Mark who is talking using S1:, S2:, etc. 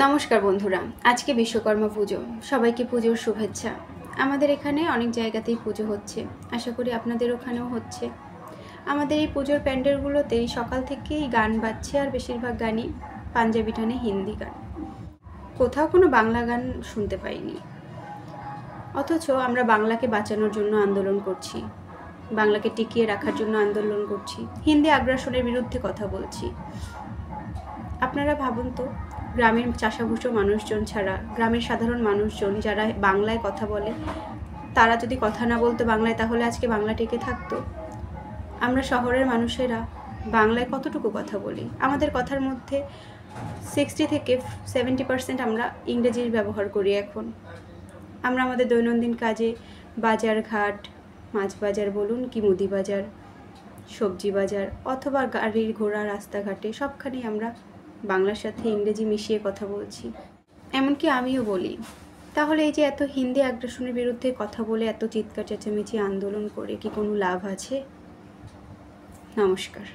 S1: নমস্কার বন্ধুরা, আজকে বিশ্বকর্মা পুজো। সবাইকে পুজোর শুভেচ্ছা। আমাদের এখানে অনেক জায়গাতেই পুজো হচ্ছে, আশা করি আপনাদের ওখানেও হচ্ছে। আমাদের এই পুজোর প্যান্ডেলগুলোতেই সকাল থেকেই গান বাজছে, আর বেশিরভাগ গানই পাঞ্জাবি টানে হিন্দি গান। কোথাও কোনো বাংলা গান শুনতে পাইনি। অথচ আমরা বাংলাকে বাঁচানোর জন্য আন্দোলন করছি, বাংলাকে টিকিয়ে রাখার জন্য আন্দোলন করছি, হিন্দি আগ্রাসনের বিরুদ্ধে কথা বলছি। আপনারা ভাবুন তো, গ্রামের চাষাভুষো মানুষজন ছাড়া গ্রামের সাধারণ মানুষজন যারা বাংলায় কথা বলে, তারা যদি কথা না বলতো বাংলায়, তাহলে আজকে বাংলা টিকে থাকতো? আমরা শহরের মানুষেরা বাংলায় কতটুকু কথা বলি? আমাদের কথার মধ্যে 60 থেকে 70% আমরা ইংরেজির ব্যবহার করি। এখন আমরা আমাদের দৈনন্দিন কাজে বাজার ঘাট, মাছ বাজার বলুন কি মুদি বাজার, সবজি বাজার অথবা গাড়ির ঘোড়া রাস্তাঘাটে সবখানেই আমরা বাংলার সাথে ইংরেজি মিশিয়ে কথা বলছি, এমনকি আমিও বলি। তাহলে এই যে এত হিন্দি আগ্রাসনের বিরুদ্ধে কথা বলে, এত চিৎকার চেঁচামেচি আন্দোলন করে কি কোনো লাভ আছে? নমস্কার।